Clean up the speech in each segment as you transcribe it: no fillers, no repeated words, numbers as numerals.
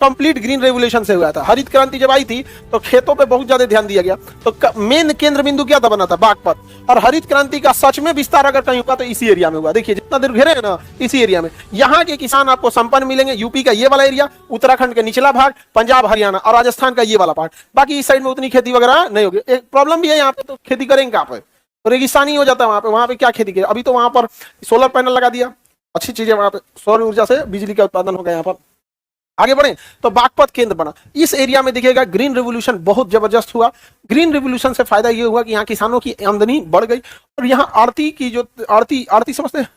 Complete green revolution से हुआ था। हरित क्रांति जब आई थी तो खेतों पे बहुत ज्यादा ध्यान दिया गया, तो मेन केंद्र बिंदु क्या था, बना था बागपत। और हरित क्रांति का सच में विस्तार अगर कहीं हुआ तो इसी एरिया में हुआ। देखिए जितना देर घेरे है ना, इसी एरिया में। यहाँ के किसान आपको संपन्न मिलेंगे, यूपी का ये वाला एरिया, उत्तराखंड का निचला भाग, पंजाब हरियाणा और राजस्थान का ये वाला पार्ट। बाकी इस साइड में उतनी खेती वगैरह नहीं होगी। एक प्रॉब्लम भी है यहाँ पे, तो खेती करेंगे कहाँ पे, तो रेगिस्तानी हो जाता है वहां पे। वहां पे क्या खेती करे, अभी तो वहां पर सोलर पैनल लगा दिया, अच्छी चीज है, वहां पे सौर ऊर्जा से बिजली का उत्पादन हो गया। यहाँ पर आगे बढ़े तो बागपत केंद्र बना। इस एरिया में देखिएगा ग्रीन रिवोल्यूशन बहुत जबरदस्त हुआ। ग्रीन रिवोल्यूशन से फायदा ये हुआ कि यहाँ किसानों की आमदनी बढ़ गई। और यहाँ आड़ती की जो आड़ती समझते हैं,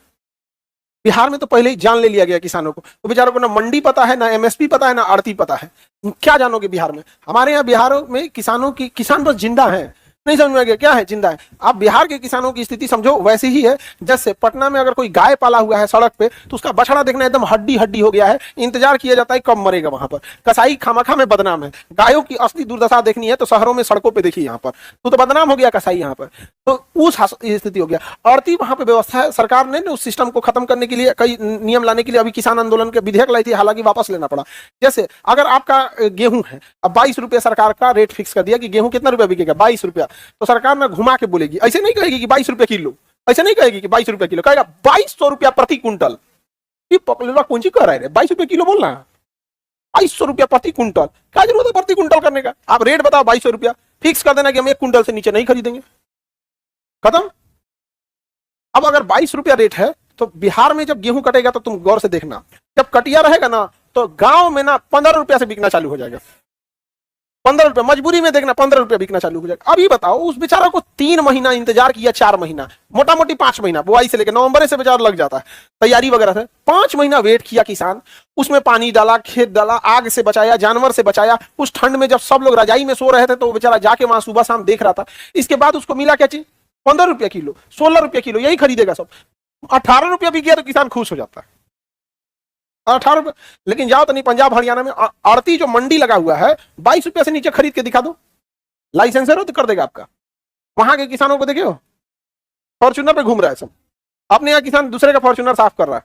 बिहार में तो पहले ही जान ले लिया गया किसानों को, तो बेचारों को ना मंडी पता है, ना एमएसपी पता है, ना आड़ती पता है। क्या जानोगे बिहार में? हमारे यहाँ बिहार में किसान बस जिंदा है, नहीं समझ में आ गया क्या है जिंदा है। आप बिहार के किसानों की स्थिति समझो वैसी ही है जैसे पटना में अगर कोई गाय पाला हुआ है सड़क पे, तो उसका बछड़ा देखना एकदम हड्डी हड्डी हो गया है, इंतजार किया जाता है कब मरेगा। वहां पर कसाई खामखा में बदनाम है। गायों की असली दुर्दशा देखनी है तो शहरों में सड़कों पे देखिए, यहाँ पर तो बदनाम हो गया कसाई यहाँ पर, तो उस स्थिति हो गया। आड़ती वहां पे व्यवस्था है, सरकार ने उस सिस्टम को खत्म करने के लिए कई नियम लाने के लिए अभी किसान आंदोलन के विधेयक लाई थी, हालांकि वापस लेना पड़ा। जैसे अगर आपका गेहूं है, अब 22 रुपये सरकार का रेट फिक्स कर दिया कि गेहूं कितना रुपया बिकेगा, 22 रुपया, तो सरकार ना घुमा के बोलेगी, ऐसे नहीं कहेगी कि 22 रुपये किलो, ऐसे नहीं कहेगी कि 22 रुपये किलो, कहेगा 2200 रुपया प्रति कुंटल। ये पकड़ेगा पूंजी कर रहे 22 रुपये किलो बोलना, 2200 रुपया प्रति कुंटल। क्या जरूरत है प्रति कुंटल करने का? आप रेट बताओ 2200 रुपया, फिक्स कर देना कि हम 1 कुंटल से नीचे नहीं खरीदेंगे, खत्म। अब अगर 22 रुपया रेट है तो बिहार में जब गेहूं कटेगा तो तुम गौर से देखना, जब कटिया रहेगा ना तो गांव में ना 15 रुपया से बिकना चालू हो जाएगा। 15 रुपया मजबूरी में देखना, 15 रुपया बिकना चालू हो जाएगा। अभी बताओ उस बेचारा को 3 महीना इंतजार किया, 4 महीना, मोटा मोटी 5 महीना, बुआई से लेकर नवंबर से बेचारा लग जाता है तैयारी वगैरह से। 5 महीना वेट किया किसान, उसमें पानी डाला, खेत डाला, आग से बचाया, जानवर से बचाया। उस ठंड में जब सब लोग रजाई में सो रहे थे तो बेचारा जाके वहां सुबह शाम देख रहा था। इसके बाद उसको मिला क्या चीज? 15 रुपया किलो, 16 रुपया किलो, यही खरीदेगा सब। 18 रुपया भी गया तो किसान खुश हो जाता है, 18 रुपये। लेकिन जाओ तो नहीं, पंजाब हरियाणा में आड़ती जो मंडी लगा हुआ है, 22 रुपया से नीचे खरीद के दिखा दो, लाइसेंसर हो तो कर देगा आपका। वहां के किसानों को देखियो, फॉर्च्यूनर पे घूम रहा है सब, अपने यहाँ किसान दूसरे का फॉर्च्यूनर साफ कर रहा है।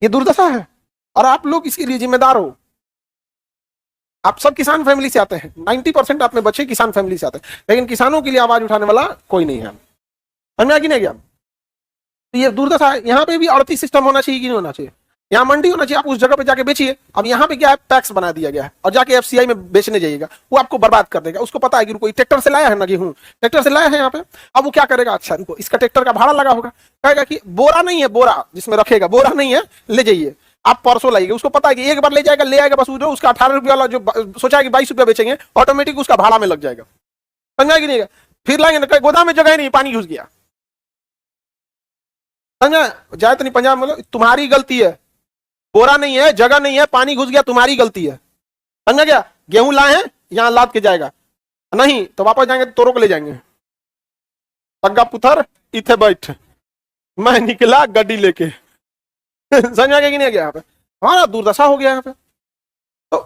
ये दुर्दशा है और आप लोग इसके लिए जिम्मेदार हो। आप सब किसान फैमिली से आते हैं, 90% आप में बच्चे किसान फैमिली से आते हैं, लेकिन किसानों के लिए आवाज उठाने वाला कोई नहीं है। समझ में आ गया नहीं गया? तो ये दुर्दशा है। यहाँ पे भी आड़ती सिस्टम होना चाहिए कि नहीं होना चाहिए? यहाँ मंडी होना चाहिए, आप उस जगह पे जाके बेचिए। अब यहाँ पे क्या है, टैक्स बना दिया गया है, और जाके एफसीआई में बेचने जाइएगा, वो आपको बर्बाद कर देगा। उसको पता है कि कोई ट्रैक्टर से लाया है ना गेहूं, ट्रैक्टर से लाया है यहाँ पे, अब वो क्या करेगा, अच्छा रुको इसका ट्रैक्टर का भाड़ा लगा होगा, कहेगा कि बोरा नहीं है, बोरा जिसमें रखेगा बोरा नहीं है, ले जाइए आप परसों लाइए। उसको पता है कि एक बार ले जाएगा, ले आएगा, बस उसका 18 रुपया वाला जो सोचा है कि 22 रुपया बेचेंगे, ऑटोमेटिक उसका भाड़ा में लग जाएगा। समझा कि नहीं? फिर लाएंगे ना, गोदाम में जगह नहीं, पानी घुस गया। समझा? जाए तो नहीं पंजाब में, तुम्हारी गलती है, बोरा नहीं है, जगह नहीं है, पानी घुस गया, तुम्हारी गलती है। समझा क्या? गेहूं लाए हैं, यहां लाद के जाएगा, नहीं तो वापस जाएंगे तो तोरो को ले जाएंगे। पग्गा पुथर इथे बैठ, मैं निकला गड्डी लेके। समझा गया कि नहीं गया? यहाँ पे हमारा दुर्दशा हो गया यहाँ पे। तो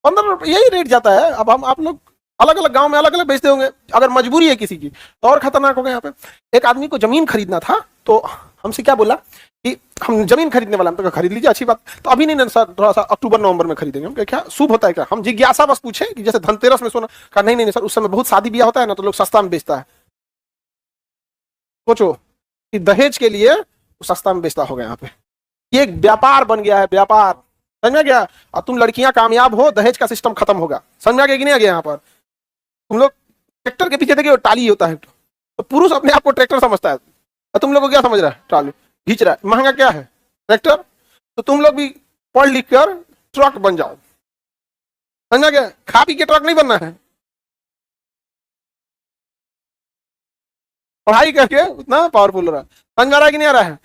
15 रुपये यही रेट जाता है। अब हम आप लोग अलग अलग गांव में अलग अलग बेचते होंगे, अगर मजबूरी है किसी की तो और खतरनाक हो गया। यहाँ पे एक आदमी को जमीन खरीदना था, तो हमसे क्या बोला कि हम जमीन खरीदने वाला, हम तो खरीद लीजिए, अच्छी बात, तो अभी नहीं सर, थोड़ा सा अक्टूबर नवंबर में खरीदेंगे। हम क्या शुभ होता है क्या? हम जिज्ञासा बस पूछे कि जैसे धनतेरस में सोना का, नहीं नहीं सर, उस समय बहुत शादी ब्याह होता है ना, तो लोग सस्ता में बेचता है। सोचो कि दहेज के लिए सस्ता में बेचता होगा यहाँ पे, ये एक व्यापार बन गया है, व्यापार। समझ में गया? और तुम लड़कियां कामयाब हो, दहेज का सिस्टम खत्म होगा। समझ में आ गया कि नहीं आ गया? यहाँ पर तुम लोग ट्रैक्टर के पीछे देखिए टाली होता है, तो पुरुष अपने आप को ट्रैक्टर समझता है, और तुम लोग को क्या समझ रहा है? टाली खींच रहा है। महंगा क्या है? ट्रैक्टर। तो तुम लोग भी पढ़ लिख कर ट्रक बन जाओ। समझा क्या? खा पी के ट्रक नहीं बनना है, पढ़ाई करके उतना पावरफुल हो रहा है। समझ आ रहा है कि नहीं आ रहा है?